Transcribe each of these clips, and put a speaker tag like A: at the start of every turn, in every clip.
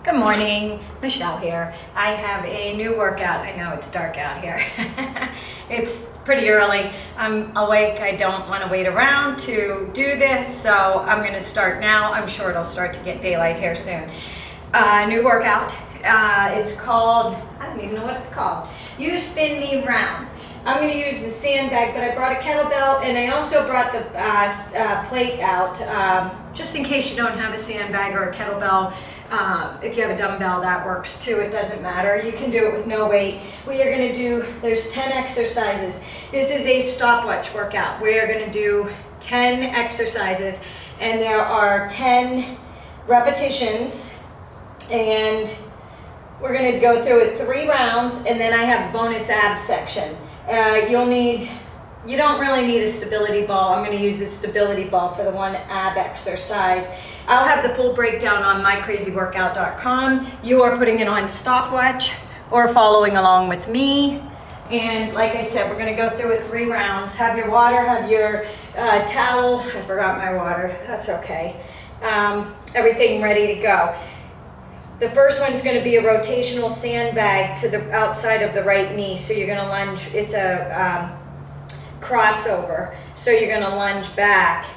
A: Good morning, Michelle here. I have a new workout. I know it's dark out here. It's pretty early. I'm awake. I don't want to wait around to do this, so I'm going to start now. I'm sure it'll start to get daylight here soon. New workout. It's called, I don't even know what it's called. You Spin Me Round. I'm going to use the sandbag, but I brought a kettlebell and I also brought the plate out just in case you don't have a sandbag or a kettlebell. If you have a dumbbell, that works too. It doesn't matter. You can do it with no weight. We are going to do, there's 10 exercises. This is a stopwatch workout. We are going to do 10 exercises and there are 10 repetitions and we're going to go through it 3 rounds and then I have bonus abs section. You don't really need a stability ball. I'm going to use the stability ball for the one ab exercise. I'll have the full breakdown on mycrazyworkout.com. You are putting it on Stopwatch or following along with me. And like I said, we're going to go through it 3 rounds. Have your water, have your towel. I forgot my water. That's okay. Everything ready to go. The first one's going to be a rotational sandbag to the outside of the right knee. So you're going to lunge. It's a crossover. So you're going to lunge back.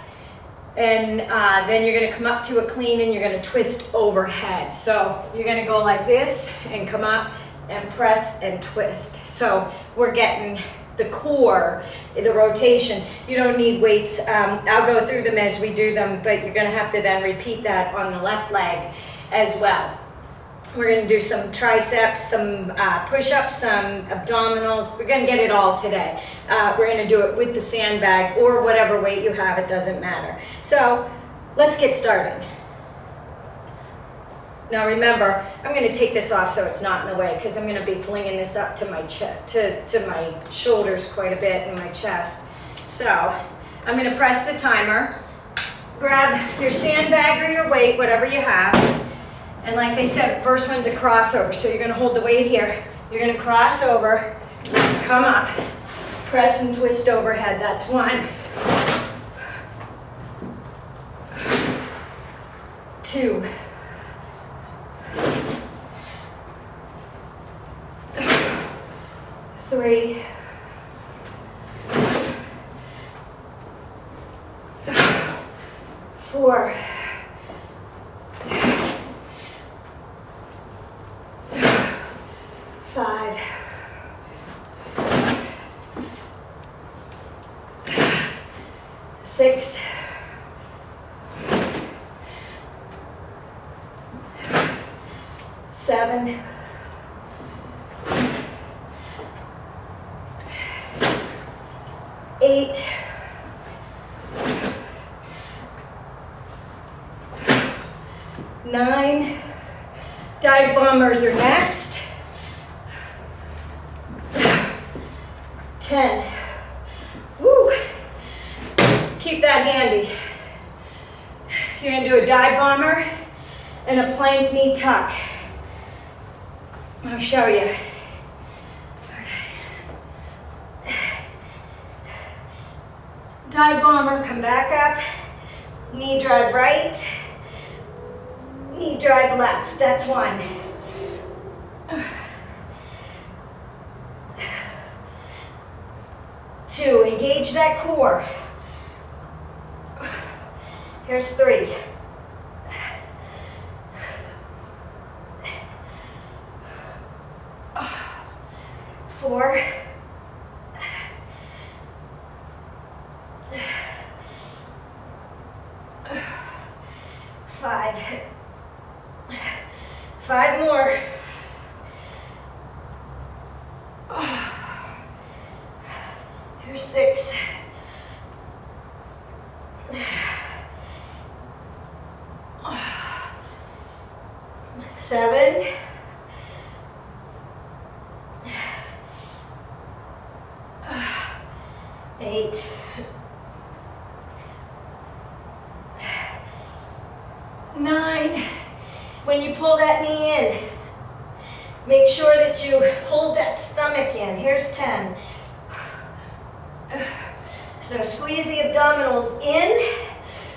A: And then you're going to come up to a clean and you're going to twist overhead. So you're going to go like this and come up and press and twist. So we're getting the core, the rotation. You don't need weights. I'll go through them as we do them, but you're going to have to then repeat that on the left leg as well. We're going to do some triceps, some push-ups, some abdominals. We're going to get it all today. We're going to do it with the sandbag or whatever weight you have. It doesn't matter. So let's get started. Now remember, I'm going to take this off so it's not in the way because I'm going to be flinging this up to my to my shoulders quite a bit and my chest. So I'm going to press the timer. Grab your sandbag or your weight, whatever you have. And like I said, first one's a crossover. So you're going to hold the weight here. You're going to cross over, come up, press and twist overhead. That's 1. 2. 3. 4. 5. 6. 7. 8. 9. Dive bombers are next. 10. Woo. Keep that handy. You're going to do a dive bomber and a plank knee tuck. I'll show you. Okay. Dive bomber, come back up. Knee drive right. Knee drive left. That's 1. 2, engage that core. Here's 3. 4. 5. 5 more. Here's 6. 7. 8. 9. When you pull that knee in, make sure that you hold that stomach in. Here's 10. So squeeze the abdominals in,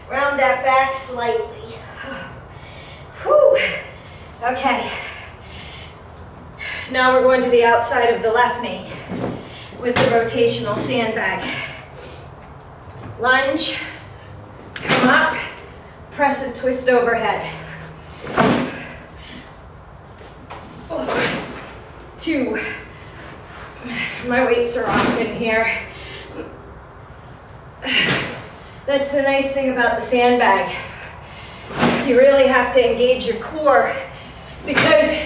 A: round that back slightly. Whew. Okay. Now we're going to the outside of the left knee with the rotational sandbag. Lunge, come up, press and twist overhead. 2. My weights are off in here. That's the nice thing about the sandbag. You really have to engage your core because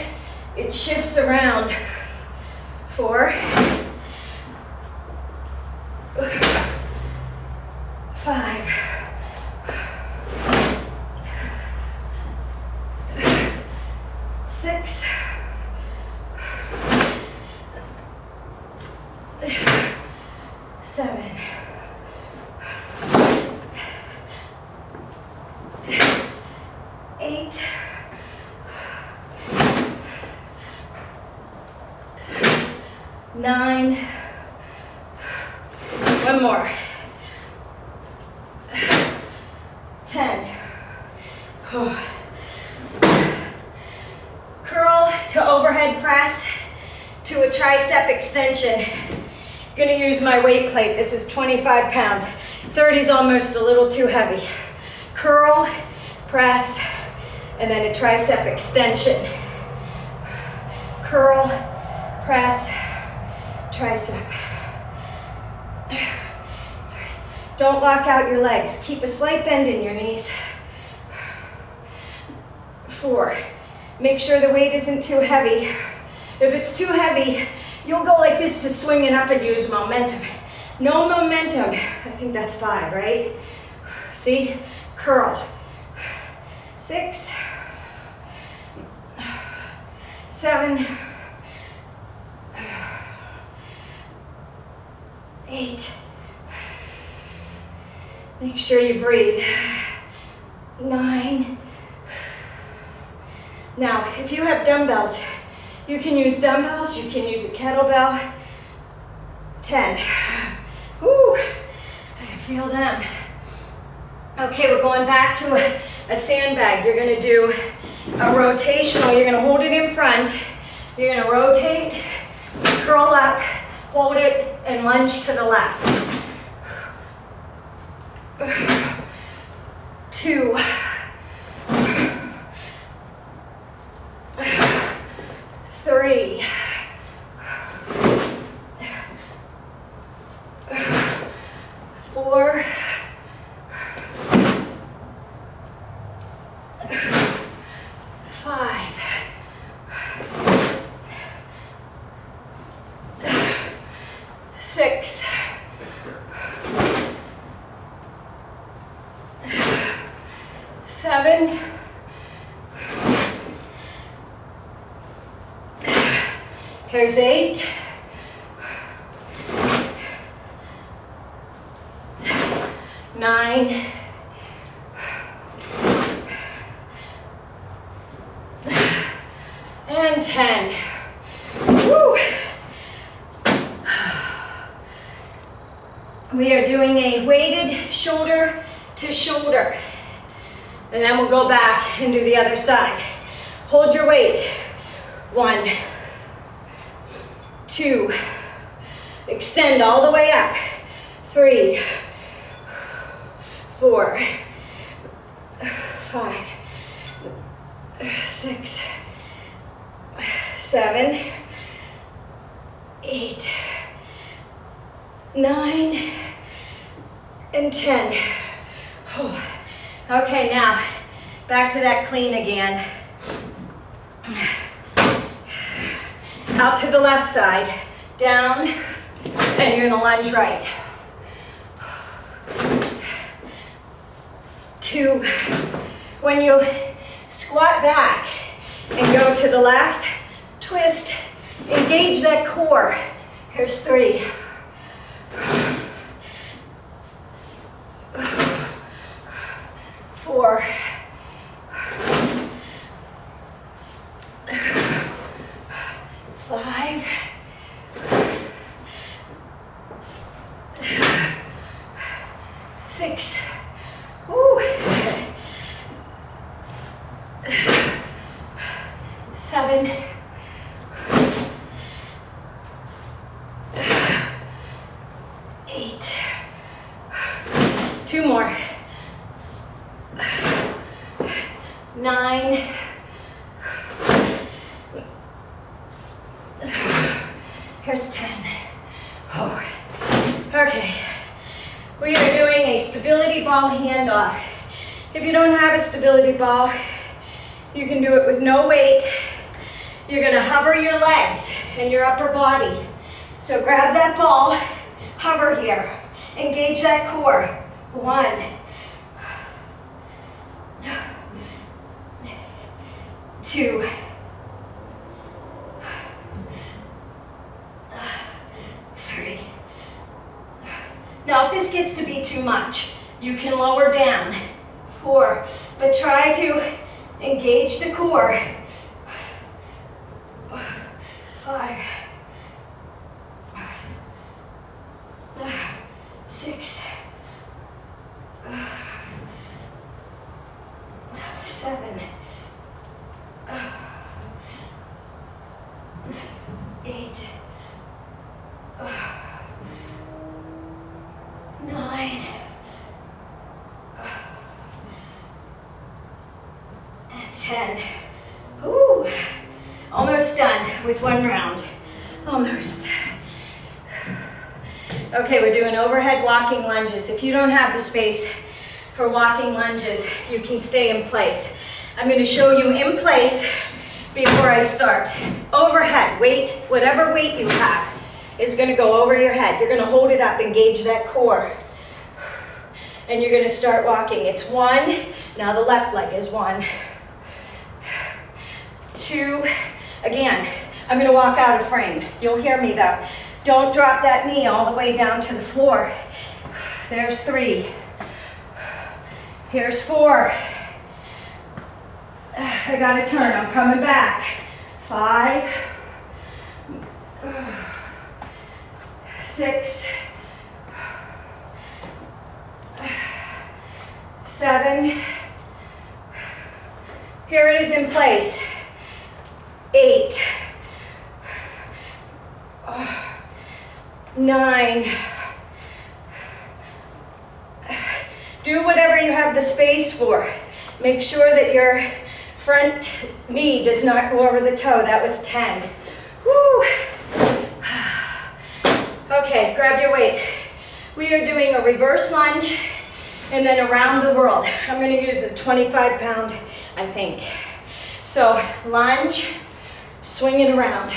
A: it shifts around. 4. 5. 6. 7. 8. 9. One more. 10. Curl to overhead press to a tricep extension. I'm going to use my weight plate. This is 25 pounds. 30 is almost a little too heavy. Curl, press, and then a tricep extension. Curl, press, tricep. 3. Don't lock out your legs. Keep a slight bend in your knees. 4. Make sure the weight isn't too heavy. If it's too heavy, you'll go like this to swing it up and use momentum. No momentum. I think that's 5, right? See? Curl. 6. 7. 8. Make sure you breathe. 9. Now, if you have dumbbells, you can use dumbbells, you can use a kettlebell. 10. Woo, I can feel them. Okay, we're going back to a sandbag. You're gonna do a rotational. You're gonna hold it in front. You're gonna rotate, curl up, hold it, and lunge to the left. 2. 3. 4. 5. 6. 7. 8. 9. 10. Woo. We are doing a weighted shoulder to shoulder. And then we'll go back and do the other side. Hold your weight. 1, 2, extend all the way up. 3, 4, 5, 6, 7, 8, 9, and 10. Oh. Okay, now back to that clean again. Out to the left side, down, and you're gonna lunge right. 2. When you squat back and go to the left, twist, engage that core. Here's 3. 4. 5. 6. Woo. 7, 8, 2 more, 9, here's 10. Oh. Okay, we are doing a stability ball handoff. If you don't have a stability ball, you can do it with no weight. You're gonna hover your legs and your upper body. So grab that ball, hover here, engage that core. 1, 2, 3. Now if this gets to be too much, you can lower down. 4, but try to engage the core. 5, 6, 7, 8, 9, and 10. Ooh, almost done with 1 round. Almost. Okay, we're doing overhead walking lunges. If you don't have the space for walking lunges, you can stay in place. I'm going to show you in place before I start. Overhead, weight, whatever weight you have is going to go over your head. You're going to hold it up, engage that core. And you're going to start walking. It's 1, now the left leg is 1, 2, again, I'm going to walk out of frame. You'll hear me though. Don't drop that knee all the way down to the floor. There's 3. Here's 4. I gotta turn, I'm coming back. 5, 6, 7. Here it is in place. 8, 9. Do whatever you have the space for. Make sure that your front knee does not go over the toe. That was 10. Woo. Okay, grab your weight. We are doing a reverse lunge and then around the world. I'm going to use a 25-pound, I think. So lunge, swing it around.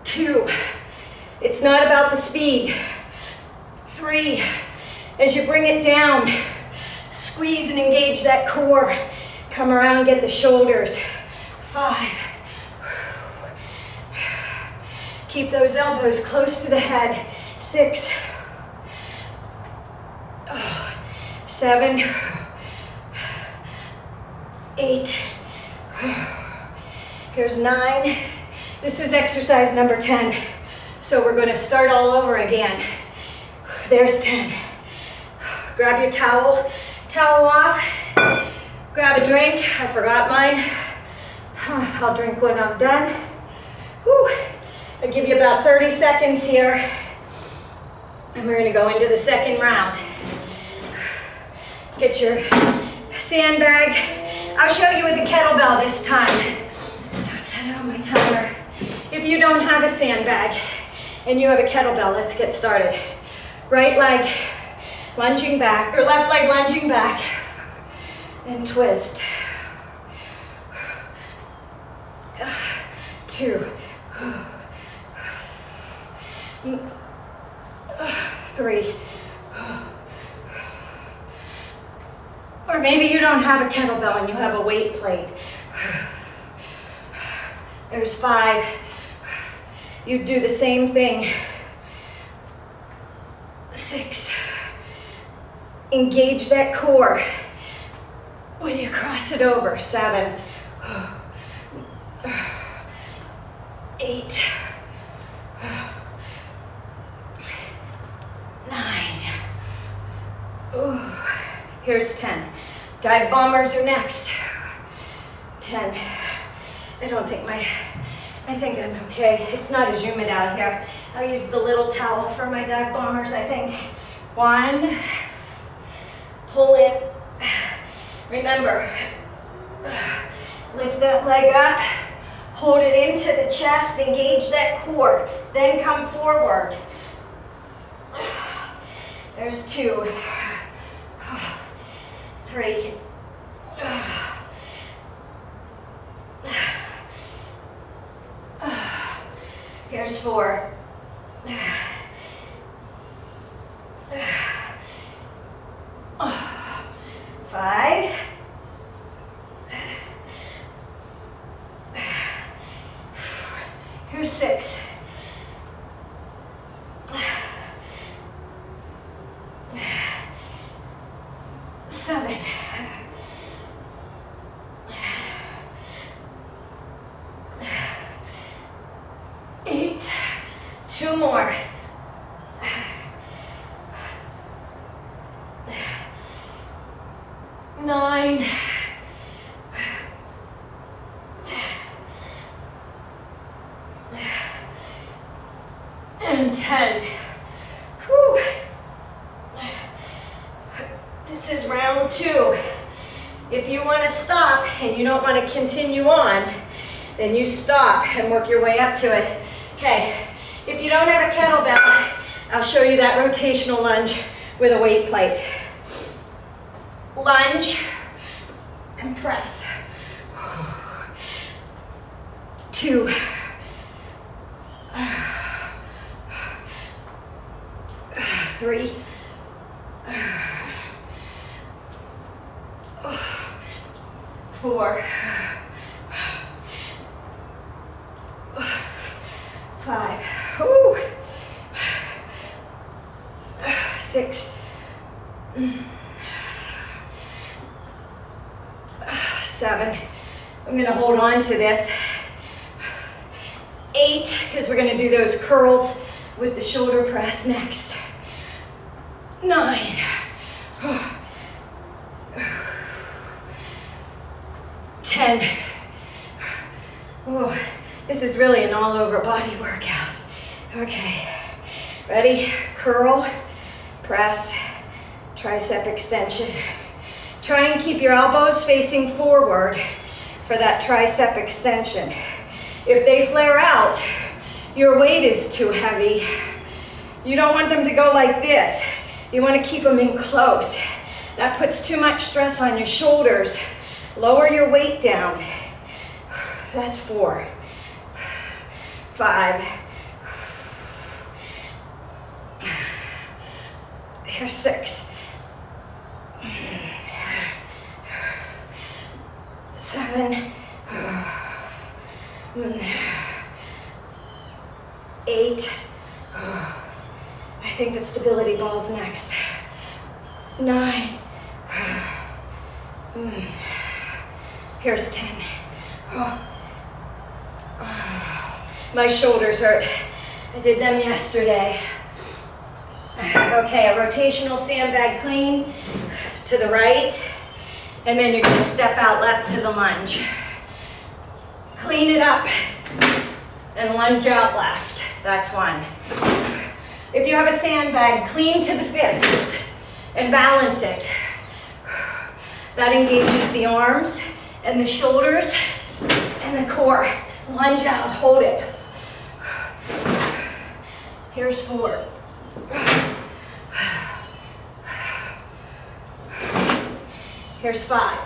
A: 2. It's not about the speed. 3. As you bring it down, squeeze and engage that core. Come around, get the shoulders. 5. Keep those elbows close to the head. 6. 7. 8. Here's 9. This was exercise number 10. So we're going to start all over again. There's 10. Grab your towel off. Grab a drink. I forgot mine. I'll drink when I'm done. Whew. I'll give you about 30 seconds here. And we're going to go into the second round. Get your sandbag. I'll show you with the kettlebell this time. Don't set it on my timer. If you don't have a sandbag and you have a kettlebell, let's get started. Right leg lunging back, or left leg lunging back, and twist. 2, 3. Or maybe you don't have a kettlebell and you have a weight plate. There's 5. You do the same thing. 6. Engage that core when you cross it over. 7. 8. 9. Ooh. Here's 10. Dive bombers are next. 10. I think I'm okay. It's not as humid out here. I'll use the little towel for my dive bombers, I think. 1, pull it. Remember, lift that leg up, hold it into the chest, engage that core, then come forward. There's 2, 3, here's 4, 5, here's 6, 7, 8, 2 more, 9, and 10. Whew. This is round 2. If you want to stop and you don't want to continue on, then you stop and work your way up to it. Okay, if you don't have a kettlebell, I'll show you that rotational lunge with a weight plate. Lunge and press. 2, 3, 4, 5, 6, 7. I'm going to hold on to this. 8, because we're going to do those curls with the shoulder press next. 9. 10. Oh, this is really an all-over body workout. Okay, ready? Curl, press, tricep extension. Try and keep your elbows facing forward for that tricep extension. If they flare out, your weight is too heavy. You don't want them to go like this. You want to keep them in close. That puts too much stress on your shoulders. Lower your weight down. That's 4, 5. Here's 6, 7, 8. I think the stability ball's next. 9. Here's 10. My shoulders hurt. I did them yesterday. Okay, a rotational sandbag clean to the right, and then you're going to step out left to the lunge. Clean it up and lunge out left. That's 1. If you have a sandbag, clean to the fists and balance it. That engages the arms and the shoulders and the core. Lunge out, hold it. Here's 4. Here's 5.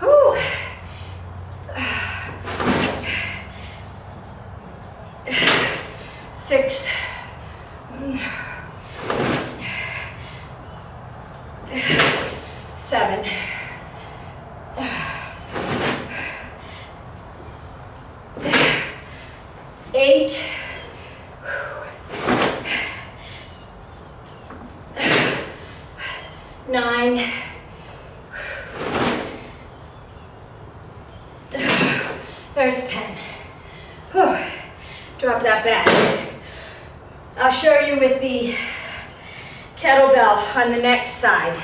A: Whew. 6. 7. 8. 9. There's 10. Whew. Drop that back. I'll show you with the kettlebell on the next side.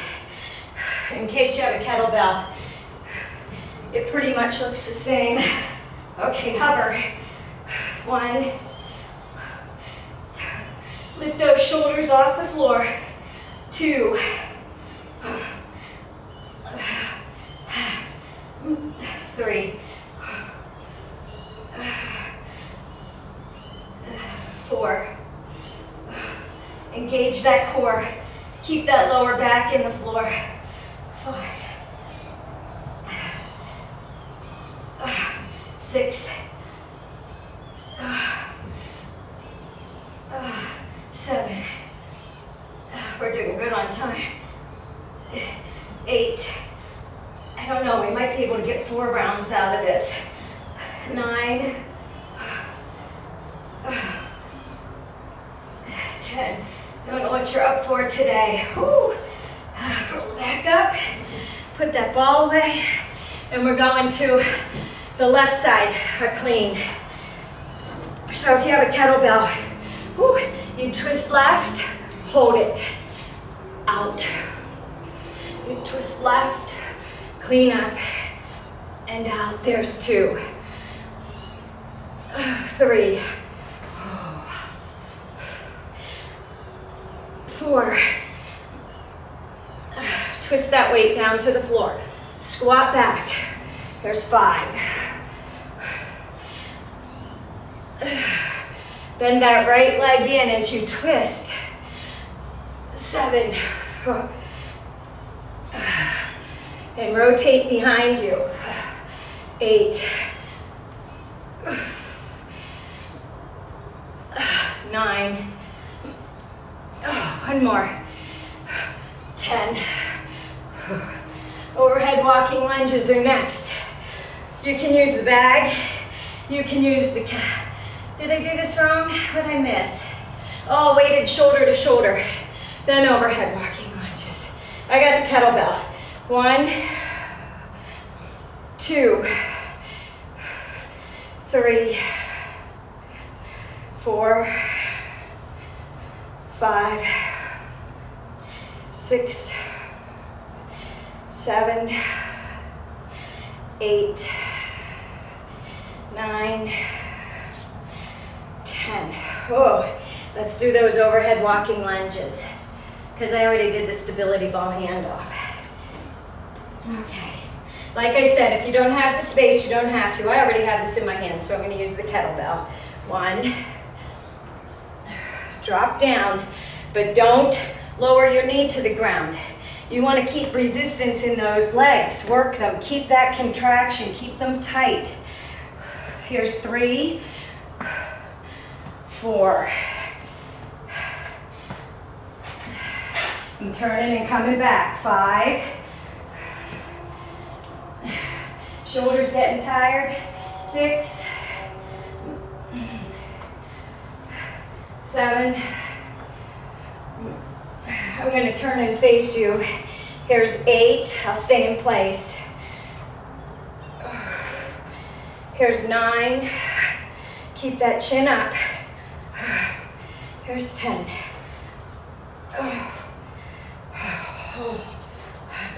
A: In case you have a kettlebell, it pretty much looks the same. Okay, hover. 1. Lift those shoulders off the floor. 2. 3. 4. Engage that core. Keep that lower back in the floor. 5. 6. 7. We're doing good on time. 8. I don't know, we might be able to get 4 rounds out of this. 9. 10. I don't know what you're up for today. Whew. Roll back up. Put that ball away. And we're going to the left side, a clean. So if you have a kettlebell, whew, you twist left, hold it, out. You twist left, clean up, and out. There's 2. 3. 4. Twist that weight down to the floor. Squat back. There's 5. Bend that right leg in as you twist. 7. And rotate behind you. 8. 9. One more. 10. Overhead walking lunges are next. You can use the bag. You can use the Did I do this wrong? What did I miss? Oh, weighted shoulder to shoulder. Then overhead walking lunges. I got the kettlebell. 1, 2, 3, 4, 5, 6, 7, 8, 9, 10. Oh, let's do those overhead walking lunges because I already did the stability ball handoff. Okay. Like I said, if you don't have the space, you don't have to. I already have this in my hands, so I'm going to use the kettlebell. 1. Drop down, but don't lower your knee to the ground. You want to keep resistance in those legs. Work them. Keep that contraction. Keep them tight. Here's 3, 4. I'm turning and coming back. 5. Shoulders getting tired. 6, 7. I'm going to turn and face you. Here's 8. I'll stay in place. Here's 9. Keep that chin up. Here's 10.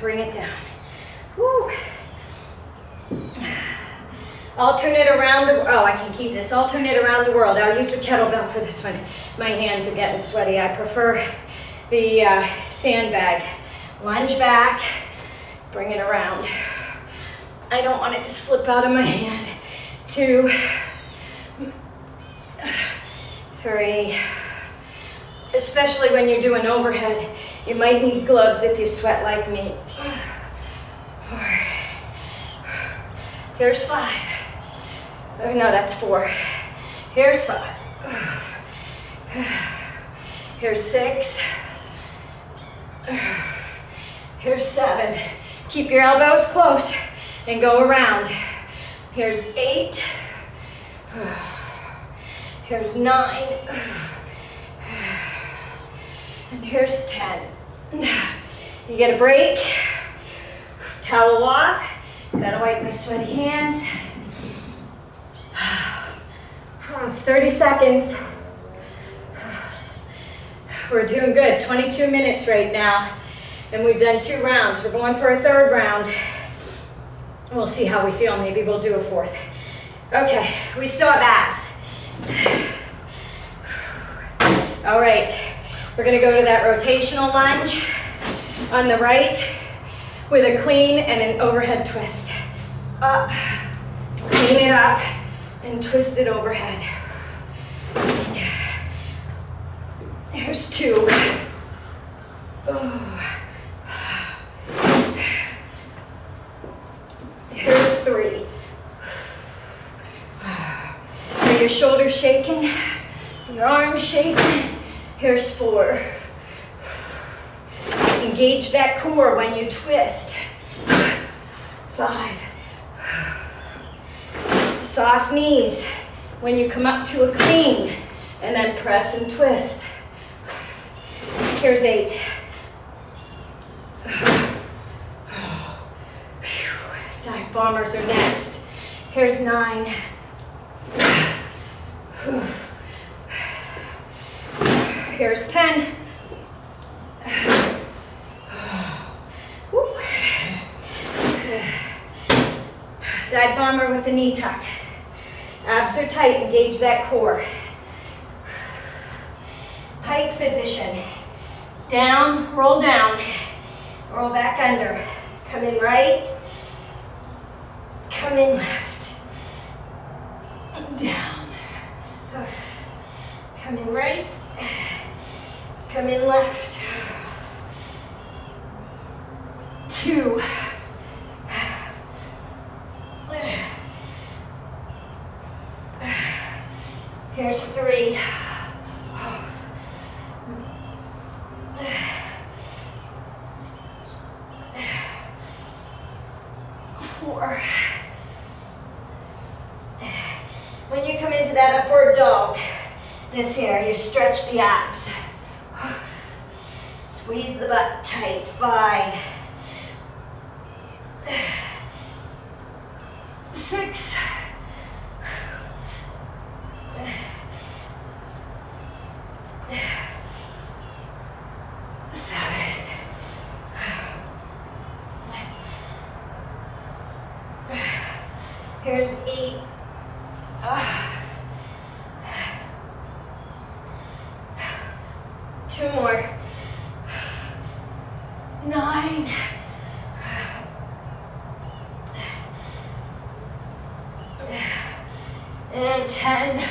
A: Bring it down. Woo. Alternate around the, oh, I can keep this. Alternate around the world. I'll use the kettlebell for this one. My hands are getting sweaty. I prefer the sandbag. Lunge back, bring it around. I don't want it to slip out of my hand. 2, 3. Especially when you're doing overhead, you might need gloves if you sweat like me. 4. Here's 5. Oh, no, that's 4. Here's 5. Here's 6. Here's 7. Keep your elbows close and go around. Here's 8. Here's 9. And here's 10. You get a break. Towel off. Gotta wipe my sweaty hands. 30 seconds. We're doing good. 22 minutes right now. And we've done 2 rounds. We're going for a 3rd round. We'll see how we feel. Maybe we'll do a fourth. Okay, we still have abs. All right, we're gonna go to that rotational lunge on the right with a clean and an overhead twist. Up, clean it up, and twist it overhead. Here's 2. Oh. Here's 3. Are your shoulders shaking? Your arms shaking? Here's 4. Engage that core when you twist. 5. Soft knees when you come up to a clean, and then press and twist. Here's 8. Dive bombers are next. Here's 9. Here's 10. Dive bomber with the knee tuck. Abs are tight, engage that core. Pike position. Down, roll back under. Come in right, come in left. Down. Come in right, come in left. 2. Here's 3. 4. When you come into that upward dog, this here, you stretch the abs. Squeeze the butt tight. 5. 6. 7. Here's 8. 2 more. 9. And 10.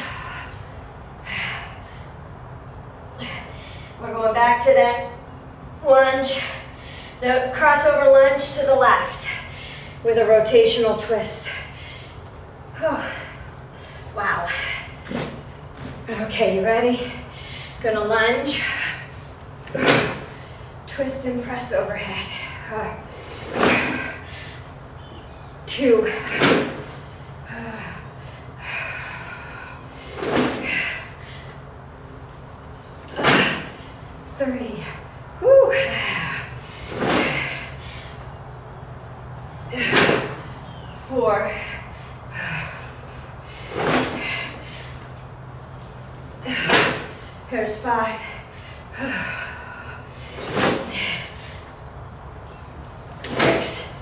A: We're going back to that lunge, the crossover lunge to the left with a rotational twist. Wow. Okay, you ready? Gonna lunge, twist and press overhead. 2. 3. Whew. 4. 5. 6.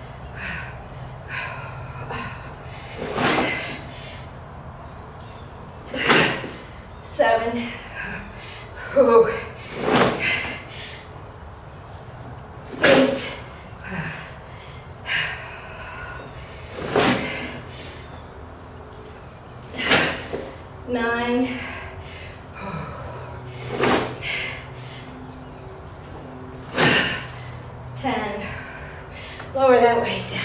A: 7. 8. 9. 10. Lower that weight down.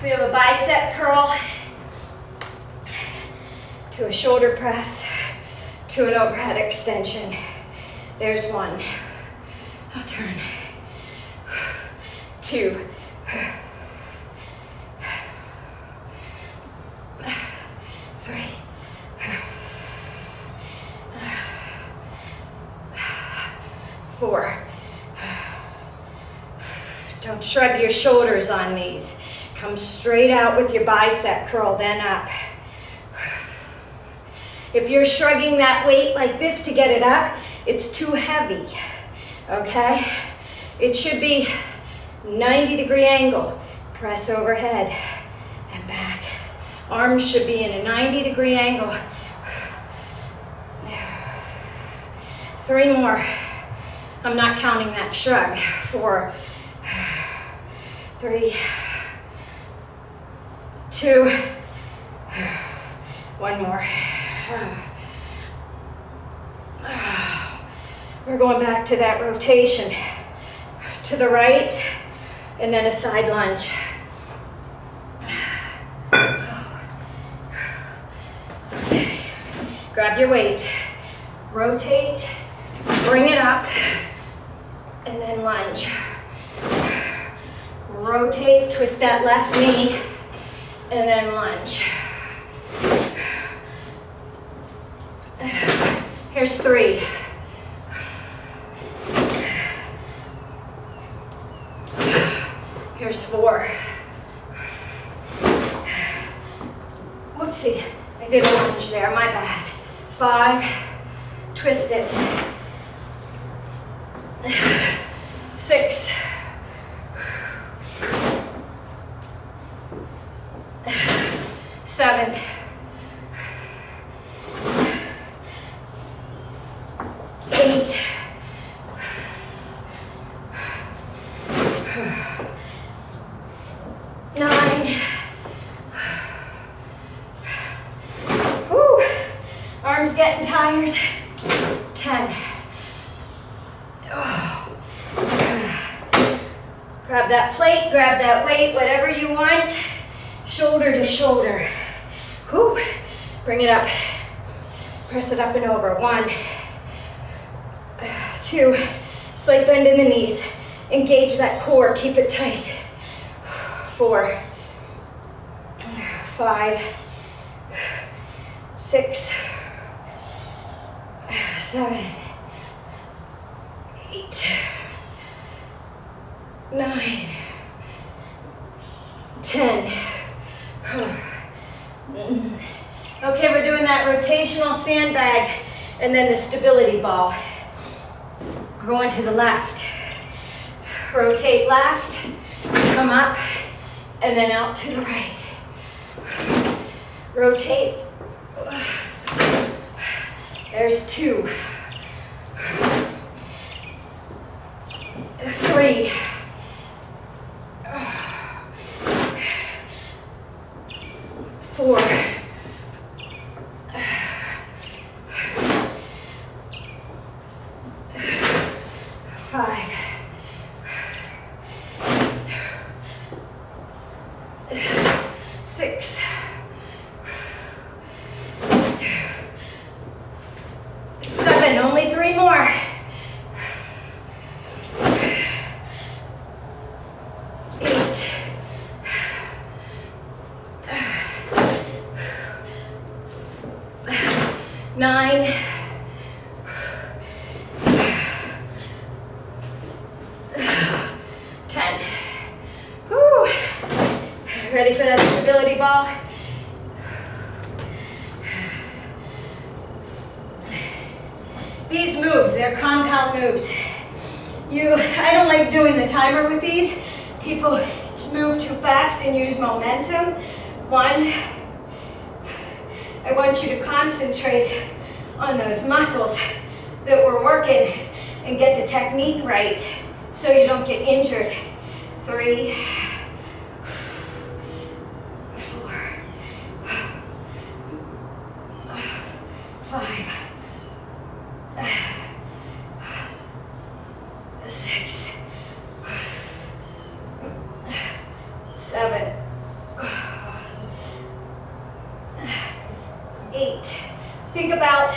A: We have a bicep curl to a shoulder press to an overhead extension. There's 1. I'll turn. 2. 3. 4. Don't shrug your shoulders on these. Come straight out with your bicep curl, then up. If you're shrugging that weight like this to get it up, it's too heavy, okay? It should be 90-degree angle. Press overhead and back. Arms should be in a 90-degree angle. 3 more. I'm not counting that shrug. 4, 3, 2, 1 more. We're going back to that rotation. To the right, and then a side lunge. Okay. Grab your weight, rotate, bring it up, and then lunge. Rotate, twist that left knee, and then lunge. Here's 3. Here's 4. Whoopsie, I did a lunge there, my bad. 5, twist it. 6. 7. 8. 9. Whew. Arms getting tired. 10. Oh. Grab that plate, grab that weight, whatever you want. Shoulder to shoulder. Whew. Bring it up. Press it up and over. 1, 2. Slight bend in the knees. Engage that core. Keep it tight. 4, 5, 6, 7, 8, 9, 10. Okay, we're doing that rotational sandbag and then the stability ball. Going to the left. Rotate left, come up, and then out to the right. Rotate. There's 2. 3. 4. 5. 6. 7. Only 3 more. 8. 9. 10. Whew. Ready for that stability ball? These moves, they're compound moves. I don't like doing the timer with these. People move too fast and use momentum. 1, I want you to concentrate on those muscles that we're working and get the technique right so you don't get injured. 3, 4, 5, 6, 7, 8. Think about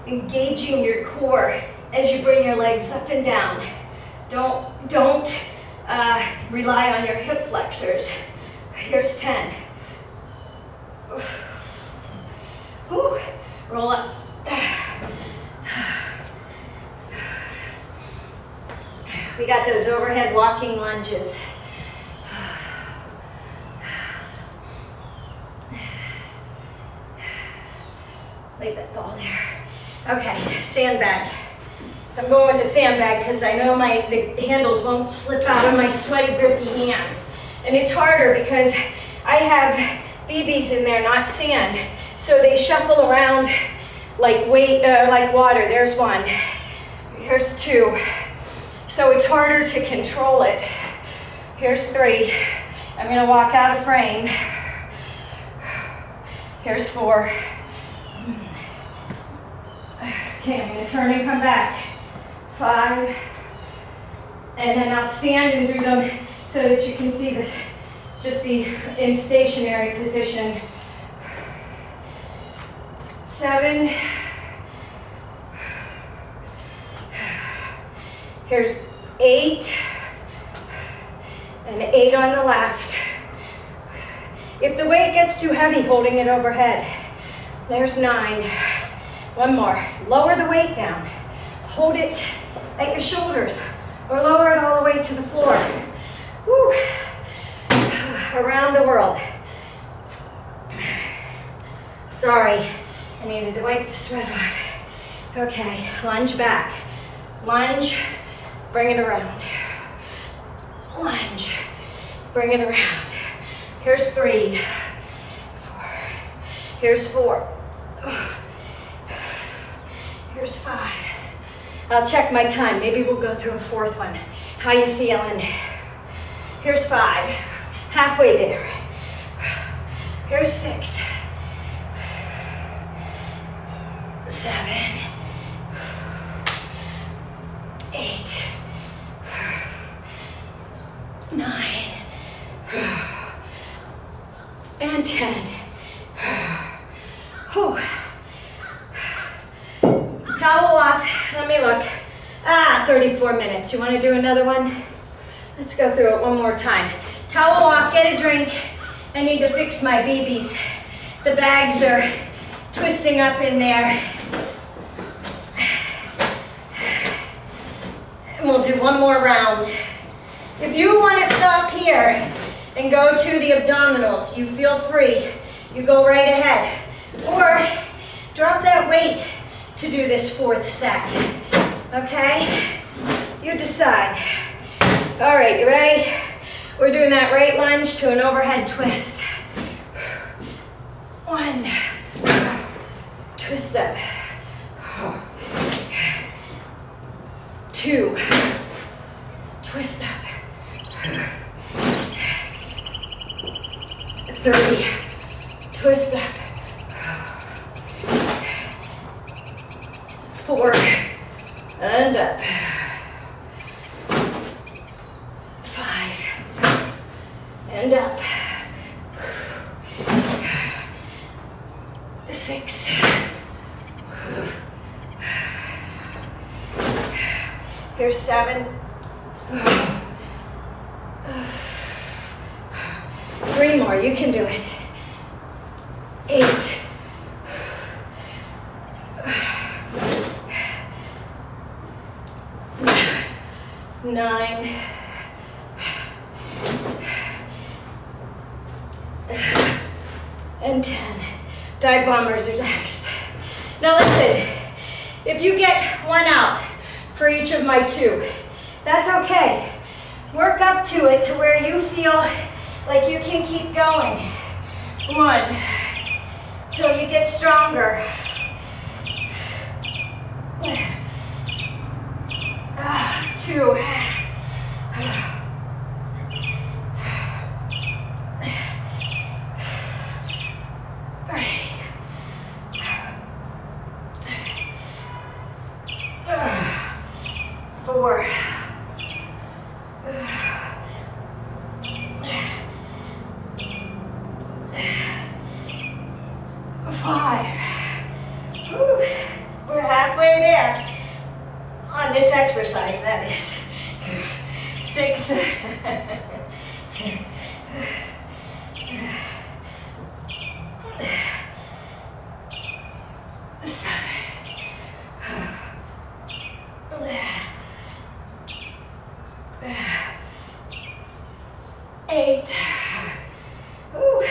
A: engaging your core as you bring your legs up and down. Don't rely on your hip flexors. Here's 10. Whew. Roll up. We got those overhead walking lunges. Leave that ball there. Okay, sandbag. I'm going with the sandbag because I know the handles won't slip out of my sweaty, grippy hands. And it's harder because I have BBs in there, not sand. So they shuffle around like like water. There's one. Here's two. So it's harder to control it. Here's three. I'm gonna walk out of frame. Here's four. Okay, I'm gonna turn and come back. 5. And then I'll stand and do them so that you can see just in stationary position. 7. Here's 8. And 8 on the left. If the weight gets too heavy, holding it overhead. There's 9. One more. Lower the weight down. Hold it at your shoulders or lower it all the way to the floor. Woo. Around the world. Sorry, I needed to wipe the sweat off. Okay, lunge back. Lunge, bring it around. Lunge, bring it around. Here's 3, 4. Here's 4. Here's 5. I'll check my time. Maybe we'll go through a 4th one. How you feeling? Here's 5. Halfway there. Here's 6. 7. 8. 9. And 10. Whew. Towel off. Let me look. 34 minutes. You want to do another one? Let's go through it one more time. Towel off, get a drink. I need to fix my BBs. The bags are twisting up in there. And we'll do one more round. If you want to stop here and go to the abdominals, you feel free. You go right ahead. Or drop that weight to do this 4th set. Okay? You decide. All right, you ready? We're doing that right lunge to an overhead twist. 1. Twist up. 2. Twist up. 3. Twist up. 4. And up. 5. And up. 6. Here's 7. 3 more, you can do it. 8. 9. And 10. Dive bombers are next. Now listen, if you get 1 out for each of my 2, that's okay. Work up to it to where you feel like you can keep going. 1, till you get stronger. 2. 4. 5. Whew. We're halfway there. On this exercise, that is. 6. 8. Ooh,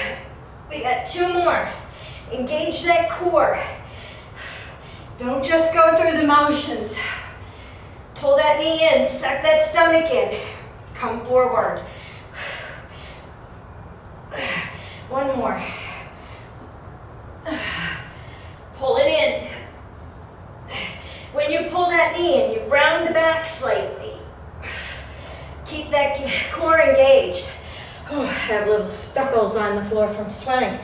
A: we got 2 more. Engage that core. Don't just go through the motions. Pull that knee in, suck that stomach in. Come forward. One more. Pull it in. When you pull that knee in, you round the back slightly. Keep that core engaged. Oh, I have little speckles on the floor from sweating.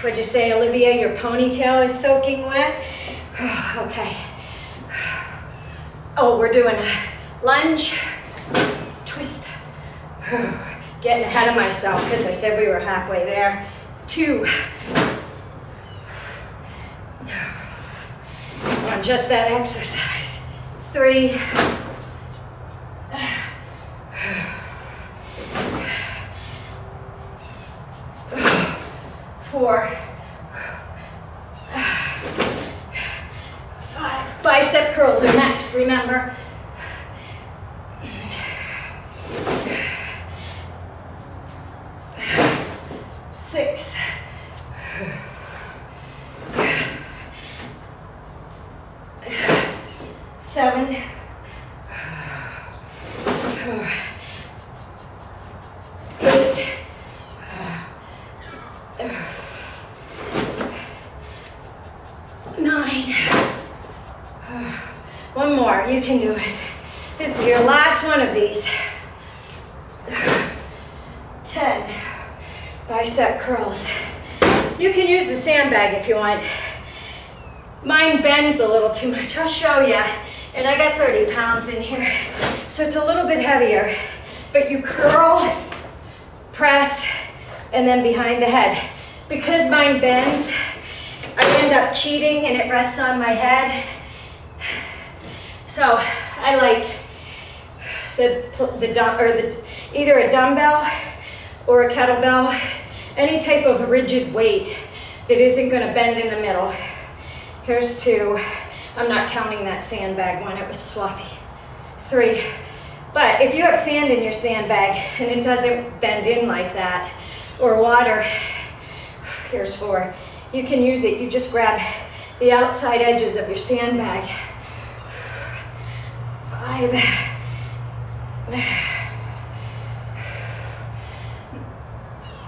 A: What'd you say, Olivia? Your ponytail is soaking wet? Okay. Oh, we're doing a lunge, twist. Getting ahead of myself because I said we were halfway there. 2. On just that exercise. 3. 4. 5. Bicep curls are next, remember? 6. 7. 8. 9. One more, you can do it. This is your last one of these. 10. Bicep curls. You can use the sandbag if you want. Mine bends a little too much, I'll show you. And I got 30 pounds in here, so it's a little bit heavier. But you curl, press, and then behind the head. Because mine bends, I end up cheating and it rests on my head. So I like either a dumbbell or a kettlebell, any type of rigid weight that isn't going to bend in the middle. Here's 2. I'm not counting that sandbag one, it was sloppy. 3. But if you have sand in your sandbag and it doesn't bend in like that, or water, here's 4. You can use it, you just grab the outside edges of your sandbag. 5.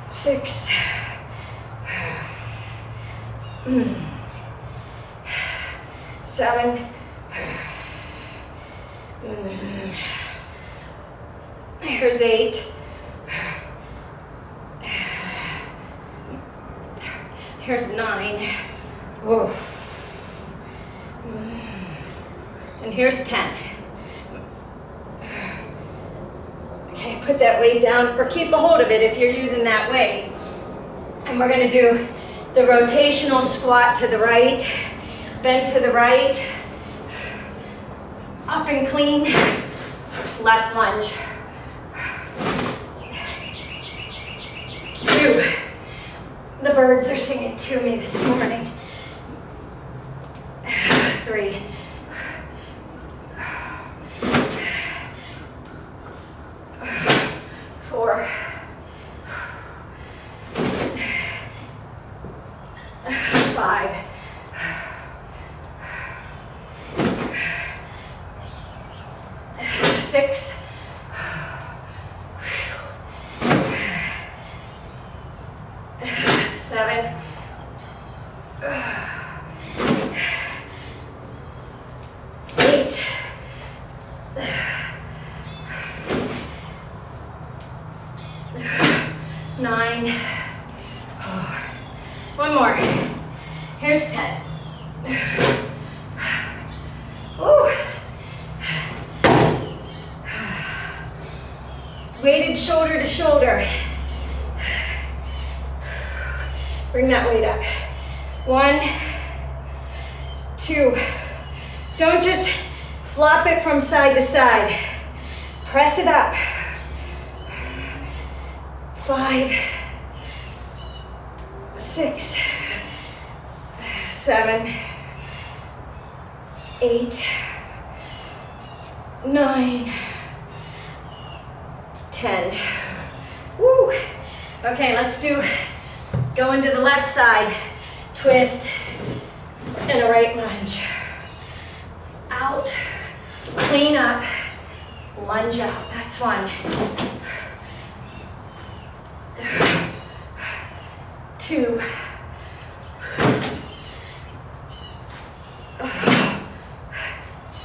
A: 6. 7. Here's 8. Here's 9. Oh. And here's 10. Okay, put that weight down, or keep a hold of it if you're using that weight. And we're gonna do the rotational squat to the right, bend to the right, up and clean, left lunge. 2. The birds are singing to me this morning. 3. 4. 5. 6. 7. 8. 9. One more. Here's 10. Ooh. Weighted shoulder to shoulder. Bring that weight up. 1, 2. Don't just flop it from side to side. Press it up. 5, 6, 7, 8, 9, 10. Woo. Okay, let's go into the left side, twist, and a right lunge. out, clean up, lunge out. That's one. 2.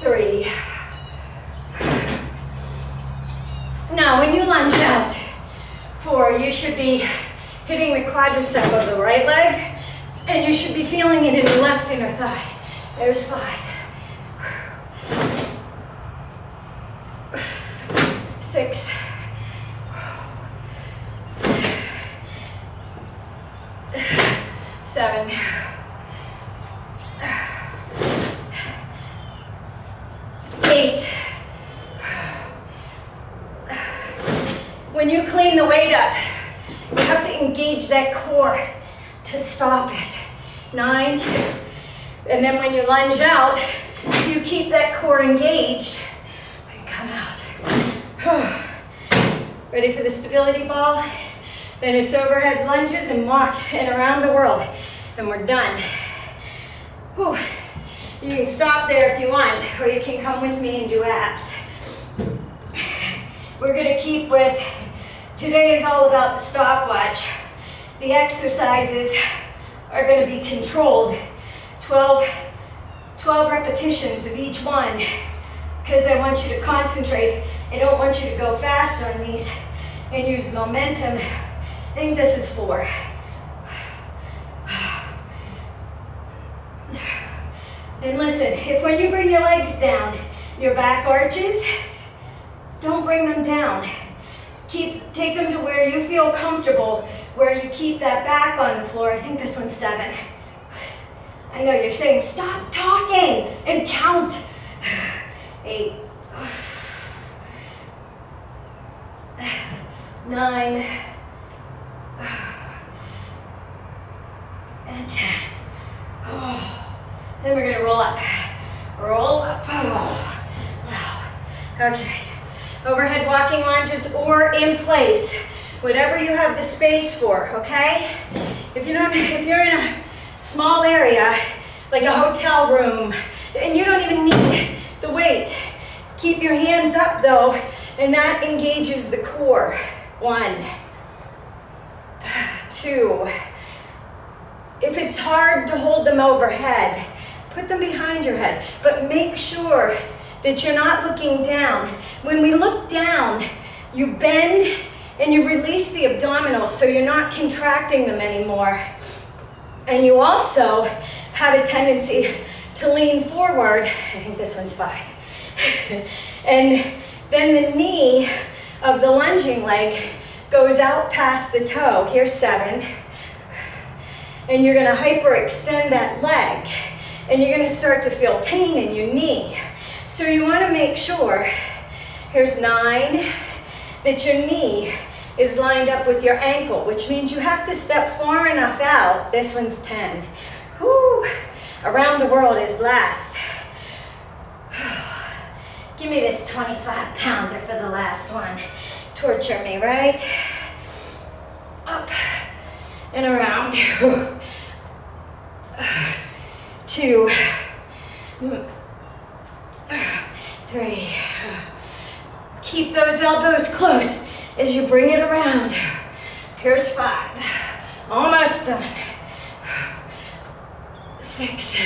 A: 3. Now, when you lunge out, 4, you should be hitting the quadricep of the right leg, and you should be feeling it in the left inner thigh. There's 5. 6. 7. 8. When you clean the weight up, you have to engage that core to stop it. 9. And then when you lunge out, you keep that core engaged and come out. Ready for the stability ball? Then it's overhead lunges and walk and around the world. And we're done. Whew. You can stop there if you want, or you can come with me and do abs. We're gonna keep with, today is all about the stopwatch. The exercises are gonna be controlled. 12 repetitions of each one, because I want you to concentrate. I don't want you to go fast on these and use momentum. I think this is 4. And listen, if when you bring your legs down, your back arches, don't bring them down. Take them to where you feel comfortable, where you keep that back on the floor. I think this one's 7. I know you're saying, stop talking and count. 8. 9. And 10. Oh. Then we're gonna roll up. Roll up. Oh. Wow. Okay. Overhead walking lunges or in place. Whatever you have the space for, okay? If you're in a small area, like a hotel room, and you don't even need the weight, keep your hands up though, and that engages the core. 1. 2. If it's hard to hold them overhead, put them behind your head, but make sure that you're not looking down. When we look down, you bend and you release the abdominals so you're not contracting them anymore. And you also have a tendency to lean forward. I think this one's 5. And then the knee of the lunging leg goes out past the toe. Here's 7. And you're gonna hyperextend that leg. And you're gonna start to feel pain in your knee. So you wanna make sure, here's 9, that your knee is lined up with your ankle, which means you have to step far enough out. This one's 10. Whew. Around the world is last. Give me this 25-pounder for the last one. Torture me, right? Up and around. 2, 3. Keep those elbows close as you bring it around. Here's 5. Almost done. 6.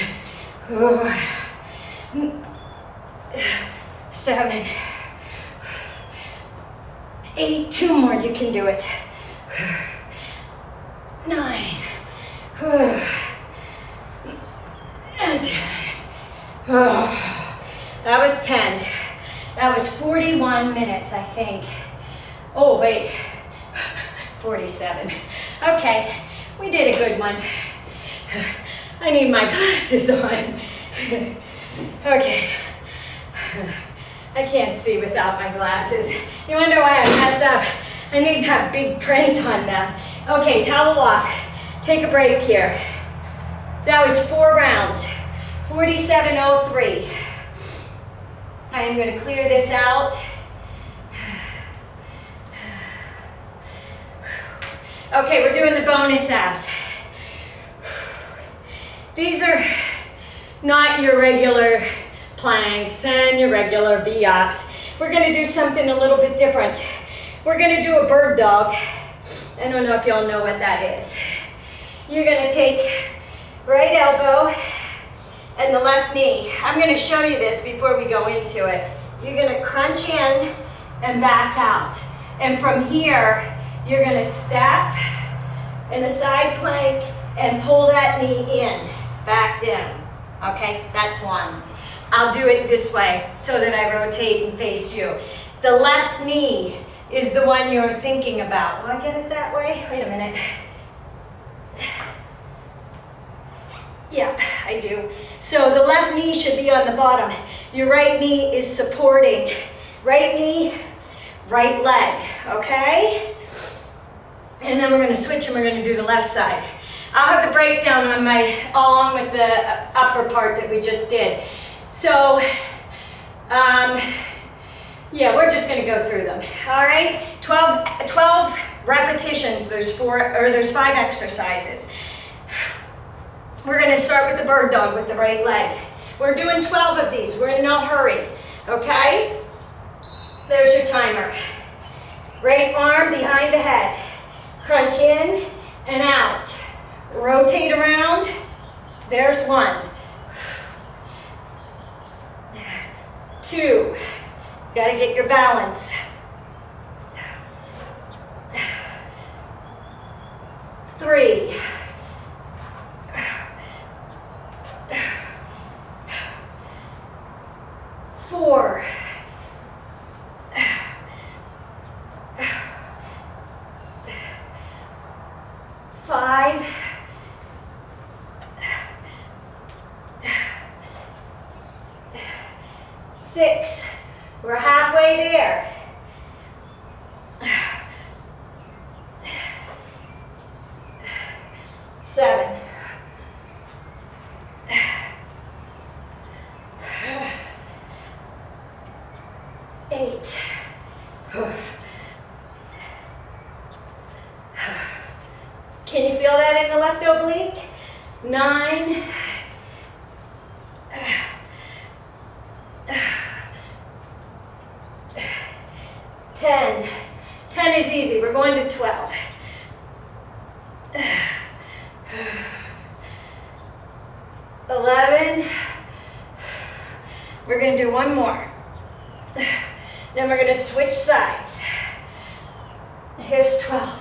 A: 7. 8. 2 more, you can do it. 9. And 10. Oh, that was 10. That was 41 minutes, I think. Oh, wait. 47. Okay, we did a good one. I need my glasses on. Okay. I can't see without my glasses. You wonder why I mess up. I need to have big print on them. Okay, towel off. Take a break here. That was 4 rounds. 47:03. I am going to clear this out. Okay, we're doing the bonus abs. These are not your regular planks and your regular V-ups. We're gonna do something a little bit different. We're gonna do a bird dog. I don't know if y'all know what that is. You're gonna take right elbow and the left knee. I'm gonna show you this before we go into it. You're gonna crunch in and back out. And from here, you're gonna step in a side plank and pull that knee in, back down. Okay, that's one. I'll do it this way so that I rotate and face you. The left knee is the one you're thinking about. Will I get it that way? Wait a minute. Yep, I do. So the left knee should be on the bottom. Your right knee is supporting. Right knee, right leg, okay? And then we're gonna switch and we're gonna do the left side. I'll have the breakdown on along with the upper part that we just did. So, yeah, we're just gonna go through them, all right? 12 repetitions, there's 5 exercises. We're gonna start with the bird dog with the right leg. We're doing 12 of these, we're in no hurry, okay? There's your timer. Right arm behind the head. Crunch in and out. Rotate around. There's 1. 2. Gotta get your balance. 3. 4. 5. 6. We're halfway there. 7. 8. Can you feel that in the left oblique? 9. 10. 10 is easy. We're going to 12. 11. We're going to do one more. Then we're going to switch sides. Here's 12.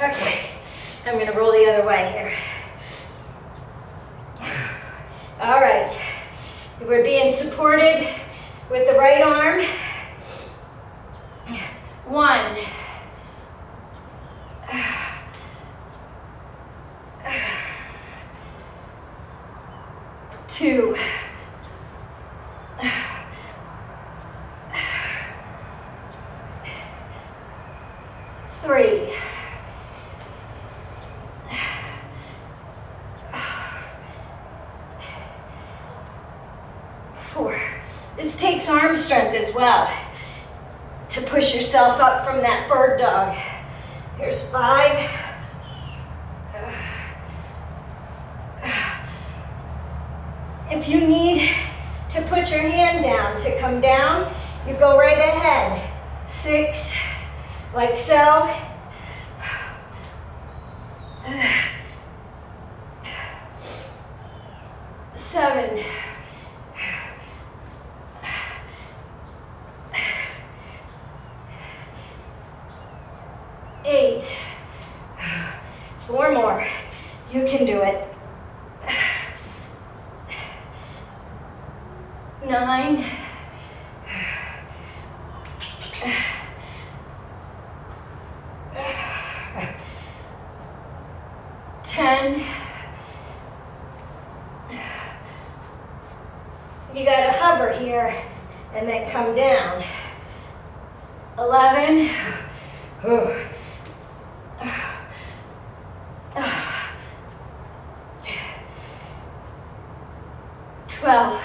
A: Okay, I'm going to roll the other way here. All right, we're being supported with the right arm. 1. 2. 3. 4. This takes arm strength as well to push yourself up from that bird dog. Here's 5. If you need to put your hand down to come down, you go right ahead. 6, like so. 7. 8. 4 more. You can do it. 9. 10. You gotta hover here and then come down. 11. 12.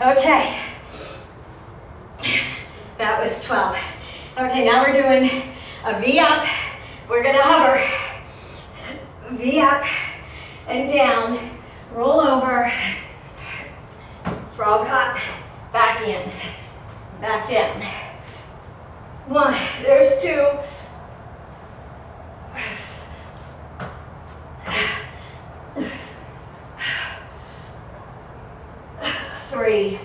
A: Okay, that was 12. Okay, now we're doing a V up We're gonna hover. V up and down. Roll over. Frog hop. Back in. Back down. 1. There's 2. 3.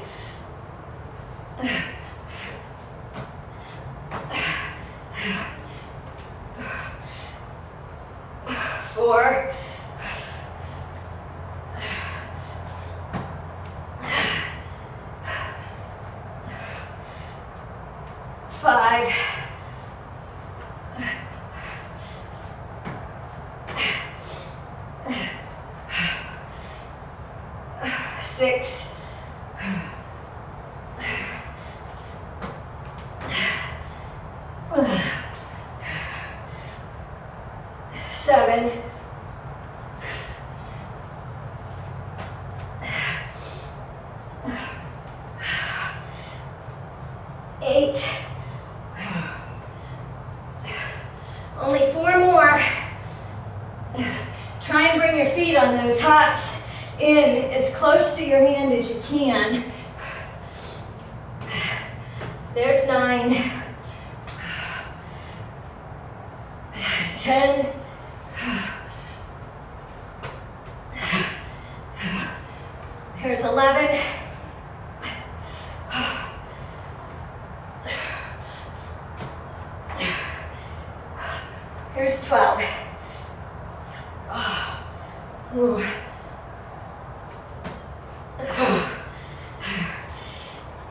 A: 4. 5. 6. 7. 8. Only 4 more. Try and bring your feet on those hops in as close to your hand as you can. There's 9. 10. Here's 11. Here's 12. Ooh.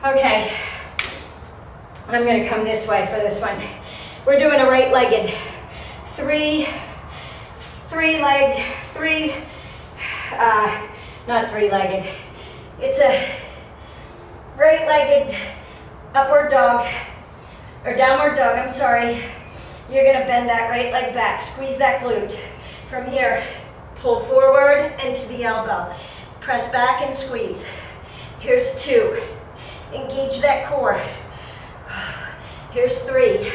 A: Okay, I'm going to come this way for this one. We're doing a right-legged. 3, not three-legged. It's a right-legged upward dog, or downward dog, I'm sorry. You're going to bend that right leg back, squeeze that glute. From here, pull forward and to the elbow. Press back and squeeze. Here's 2. Engage that core. Here's 3.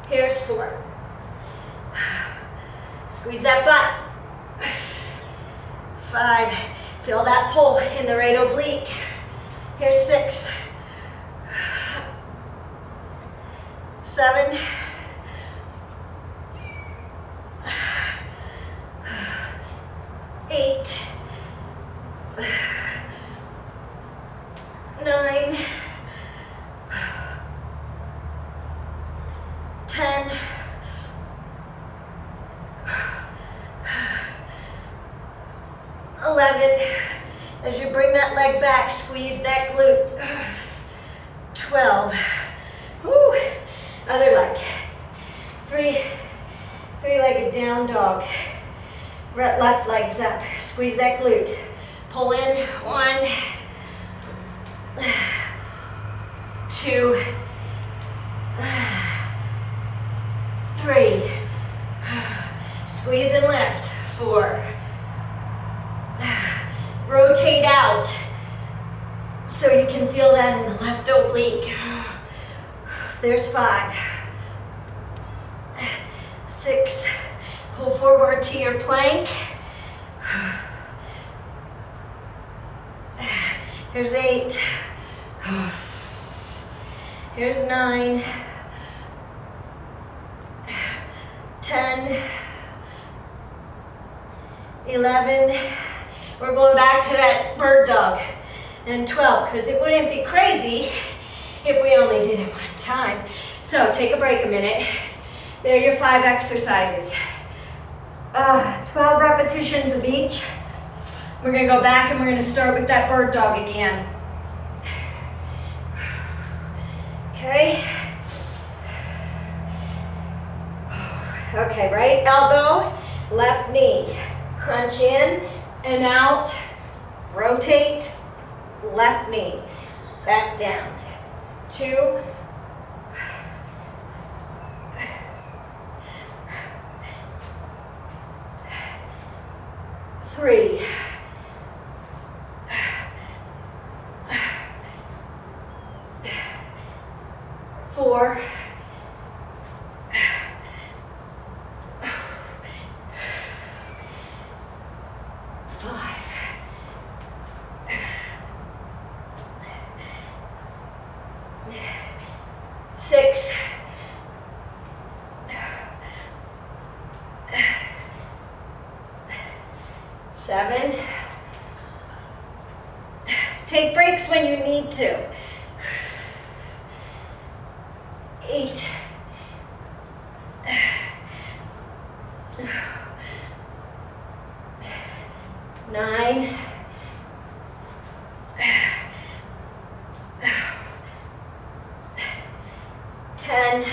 A: Here's 4. Squeeze that butt. 5. Feel that pull in the right oblique. Here's 6. 7. 8. 9. 10. 11. As you bring that leg back, squeeze that glute. 12. Woo. Other leg. 3-legged down dog. Left leg's up. Squeeze that glute. Pull in. 1, 2, 3. Squeeze and lift. 4. Rotate out so you can feel that in the left oblique. There's 5. 6. Pull forward to your plank. Here's 8. Here's 9. 10. 11. We're going back to that bird dog. And 12, because it wouldn't be crazy if we only did it one time. So take a break a minute. There are your 5 exercises. 12 repetitions of each. We're going to go back and we're going to start with that bird dog again. Okay. Okay, right elbow, left knee. Crunch in and out. Rotate, left knee. Back down. 2. 3. 4. 7. Take breaks when you need to. 8. 9. 10.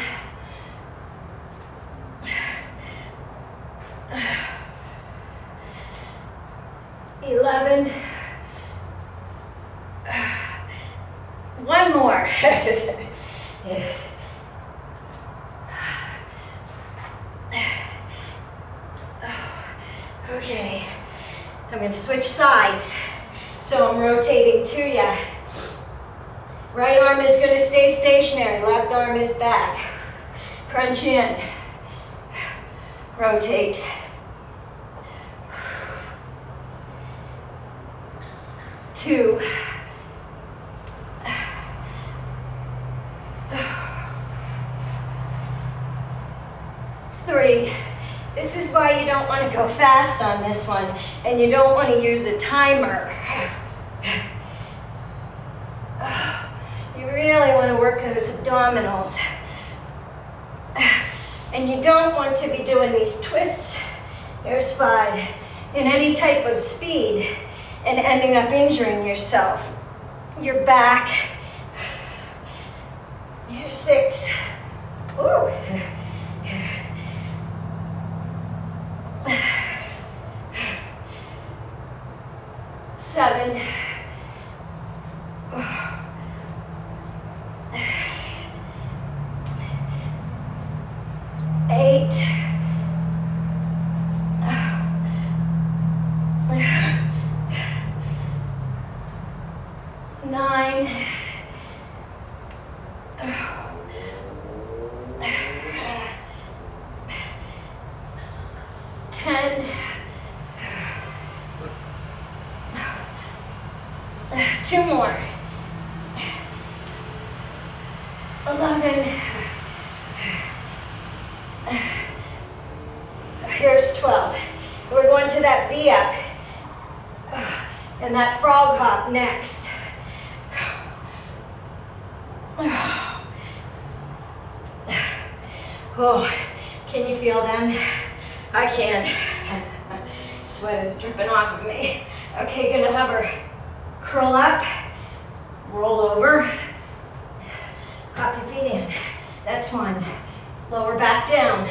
A: 11. One more. Okay, I'm going to switch sides. So I'm rotating to you. Right arm is going to stay stationary, left arm is back. Crunch in. Rotate. Two. 3. This is why you don't want to go fast on this one, and you don't want to use a timer. You really want to work those abdominals. And you don't want to be doing these twists, here's 5, in any type of speed and ending up injuring yourself. Your back, here's 6. Ooh. 7. 8. 9. 10. 2 more. 11. Here's 12. We're going to that V-up and that frog hop next. Oh, can you feel them? I can. Sweat is dripping off of me. Okay, gonna have her curl up, roll over, pop your feet in. That's 1. Lower back down.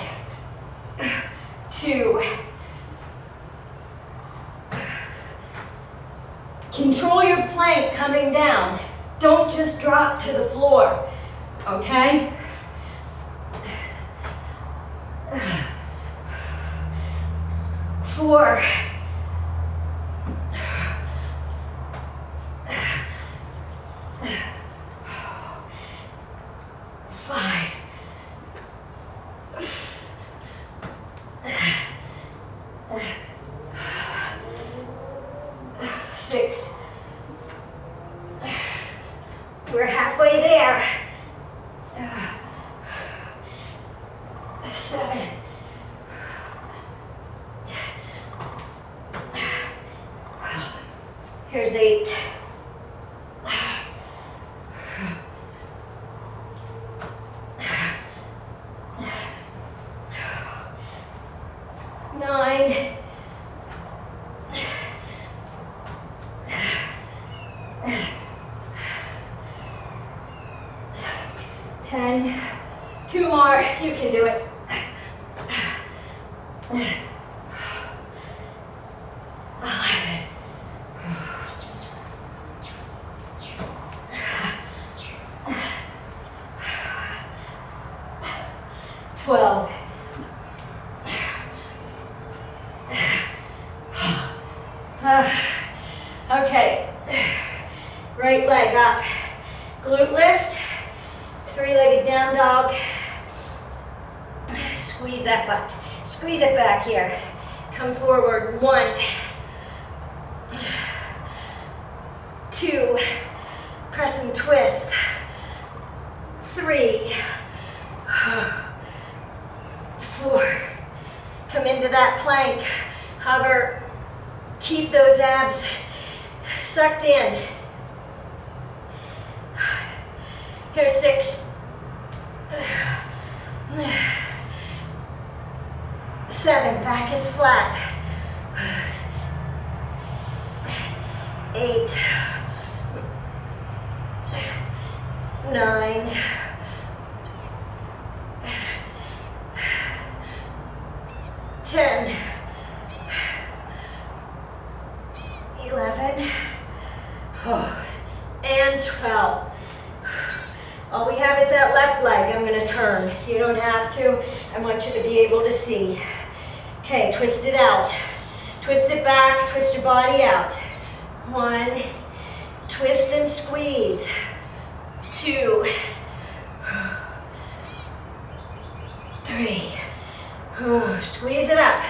A: 2. Control your plank coming down. Don't just drop to the floor, okay? 4. 5. 6. We're halfway there. 7. 8. 9. 10. 2 more. You can do it. 11. 12. Okay, right leg up, glute lift, 3-legged down dog, squeeze that butt, squeeze it back here, come forward, 1, 2, press and twist, 3, 4, come into that plank, hover, Keep those abs sucked in. Here's 6. 7, back is flat. 8, 9, 10, 11, and 12. All we have is that left leg. I'm going to turn. You don't have to. I want you to be able to see. Okay, twist it out. Twist it back, twist your body out. 1, twist and squeeze. 2, 3, squeeze it up.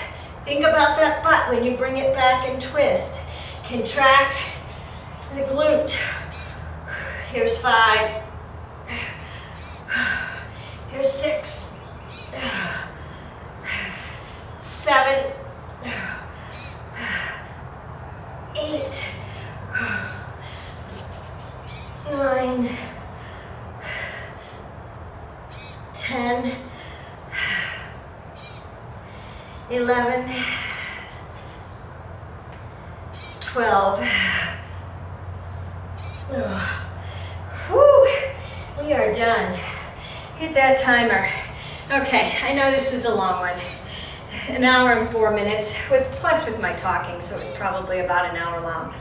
A: Think about that butt when you bring it back and twist. Contract the glute. Here's 5. Here's 6. 7. 8. 9. 10. 11. 12. Whew, we are done. Hit that timer. Okay, I know this was a long one. An hour and 4 minutes, plus with my talking, so it was probably about an hour long.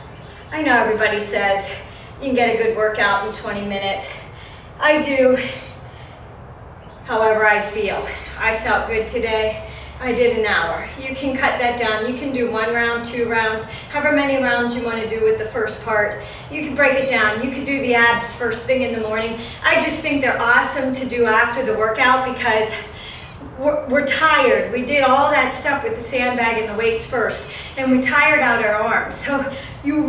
A: I know everybody says you can get a good workout in 20 minutes. I do, however I feel. I felt good today. I did an hour. You can cut that down. You can do 1 round, 2 rounds, however many rounds you want to do with the first part. You can break it down. You can do the abs first thing in the morning. I just think they're awesome to do after the workout because we're tired. We did all that stuff with the sandbag and the weights first, and we tired out our arms. So you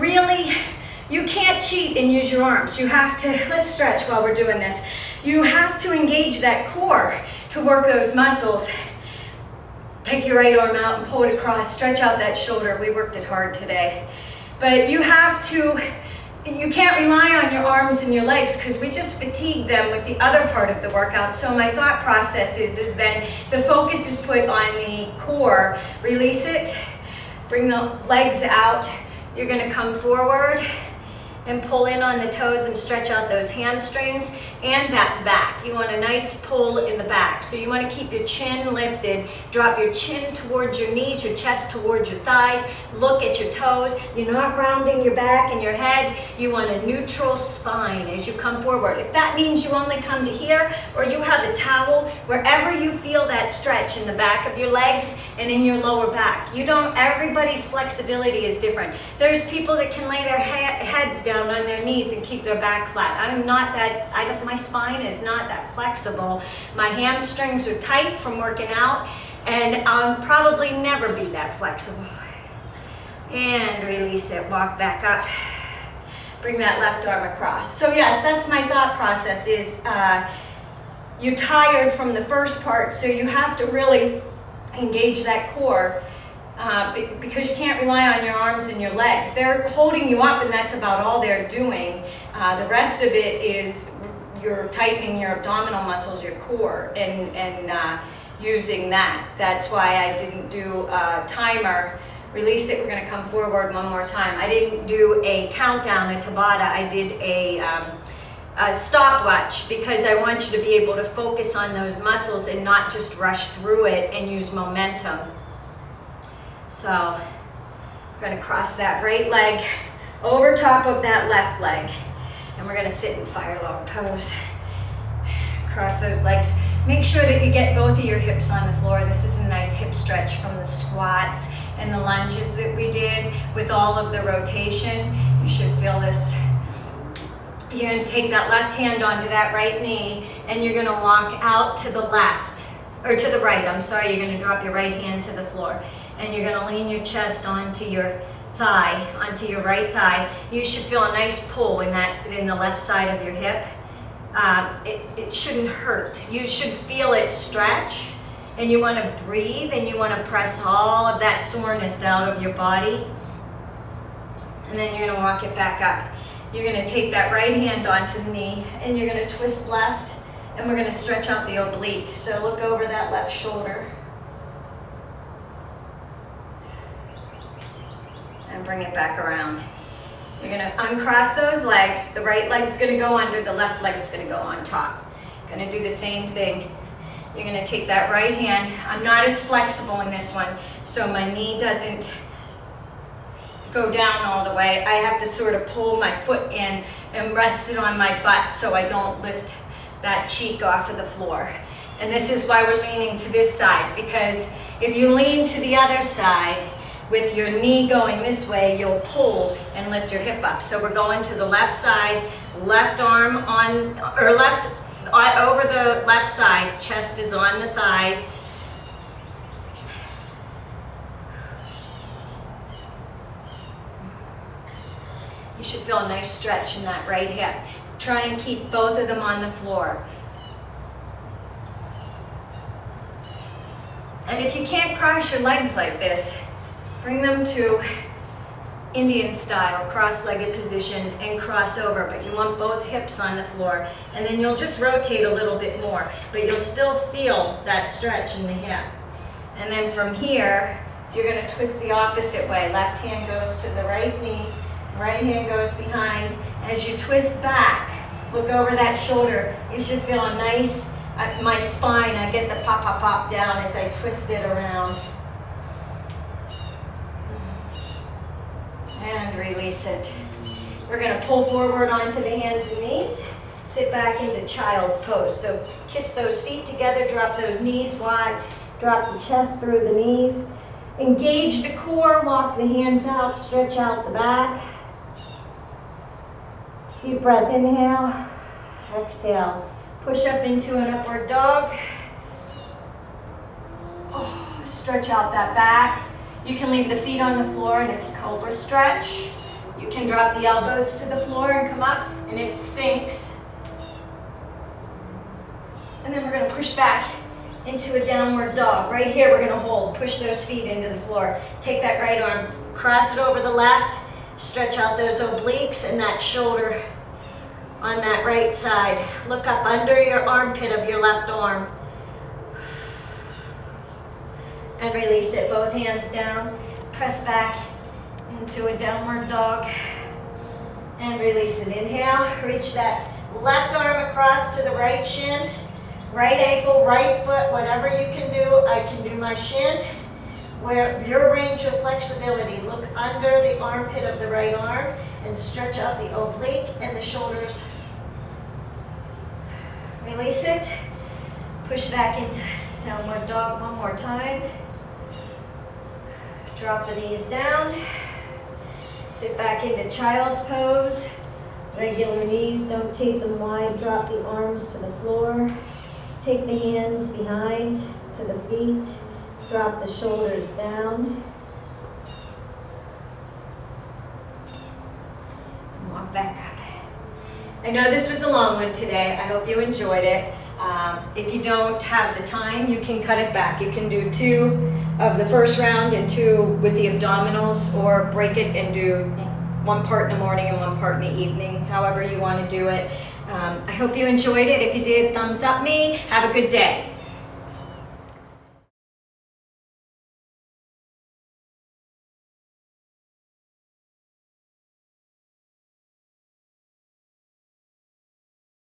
A: can't cheat and use your arms. You have to, let's stretch while we're doing this. You have to engage that core to work those muscles. Take your right arm out and pull it across, stretch out that shoulder. We worked it hard today. But you can't rely on your arms and your legs because we just fatigue them with the other part of the workout. So my thought process is then the focus is put on the core. Release it, bring the legs out. You're gonna come forward and pull in on the toes and stretch out those hamstrings and that back. You want a nice pull in the back. So you want to keep your chin lifted, drop your chin towards your knees, your chest towards your thighs, look at your toes. You're not rounding your back and your head. You want a neutral spine as you come forward. If that means you only come to here or you have a towel, wherever you feel that stretch in the back of your legs and in your lower back. Everybody's flexibility is different. There's people that can lay their heads down on their knees and keep their back flat. I'm not that, my spine is not that flexible. My hamstrings are tight from working out, and I'll probably never be that flexible. And release it, walk back up. Bring that left arm across. So yes, that's my thought process is you're tired from the first part, so you have to really engage that core. Because you can't rely on your arms and your legs. They're holding you up and that's about all they're doing. The rest of it is you're tightening your abdominal muscles, your core, and using that. That's why I didn't do a timer. Release it, we're gonna come forward 1 more time. I didn't do a countdown, a Tabata. I did a stopwatch because I want you to be able to focus on those muscles and not just rush through it and use momentum. So we're going to cross that right leg over top of that left leg. And we're going to sit in fire log pose. Cross those legs. Make sure that you get both of your hips on the floor. This is a nice hip stretch from the squats and the lunges that we did with all of the rotation. You should feel this. You're going to take that left hand onto that right knee and you're going to walk out to the left, or to the right, I'm sorry. You're going to drop your right hand to the floor. And you're going to lean your chest onto your thigh, onto your right thigh. You should feel a nice pull in the left side of your hip. It shouldn't hurt. You should feel it stretch, and you want to breathe, and you want to press all of that soreness out of your body. And then you're gonna walk it back up. You're gonna take that right hand onto the knee and you're gonna twist left and we're gonna stretch out the oblique. So look over that left shoulder. And bring it back around. You're gonna uncross those legs. The right leg's gonna go under, the left leg's gonna go on top. Gonna do the same thing. You're gonna take that right hand. I'm not as flexible in this one, so my knee doesn't go down all the way. I have to sort of pull my foot in and rest it on my butt so I don't lift that cheek off of the floor. And this is why we're leaning to this side, because if you lean to the other side, with your knee going this way, you'll pull and lift your hip up. So we're going to the left side, left arm on, or left, over the left side, chest is on the thighs. You should feel a nice stretch in that right hip. Try and keep both of them on the floor. And if you can't cross your legs like this, bring them to Indian style, cross-legged position and cross over, but you want both hips on the floor. And then you'll just rotate a little bit more, but you'll still feel that stretch in the hip. And then from here, you're gonna twist the opposite way. Left hand goes to the right knee, right hand goes behind. As you twist back, look over that shoulder. You should feel a nice, my spine, I get the pop, pop, pop down as I twist it around. And release it. We're gonna pull forward onto the hands and knees, sit back into child's pose. So kiss those feet together, drop those knees wide, drop the chest through the knees. Engage the core, walk the hands out, stretch out the back. Deep breath, inhale, exhale. Push up into an upward dog. Oh, stretch out that back. You can leave the feet on the floor and it's a cobra stretch. You can drop the elbows to the floor and come up and it sinks. And then we're gonna push back into a downward dog. Right here we're gonna hold, push those feet into the floor. Take that right arm, cross it over the left, stretch out those obliques and that shoulder on that right side. Look up under your armpit of your left arm. And release it, both hands down. Press back into a downward dog. And release it, inhale. Reach that left arm across to the right shin. Right ankle, right foot, whatever you can do. I can do my shin. Where your range of flexibility, look under the armpit of the right arm and stretch out the oblique and the shoulders. Release it. Push back into downward dog one more time. Drop the knees down. Sit back into child's pose. Regular knees, don't take them wide. Drop the arms to the floor. Take the hands behind to the feet. Drop the shoulders down. And walk back up. I know this was a long one today. I hope you enjoyed it. If you don't have the time, you can cut it back. You can do 2 of the first round and 2 with the abdominals, or break it and do 1 part in the morning and 1 part in the evening, however you want to do it. I hope you enjoyed it. If you did, thumbs up me. Have a good day.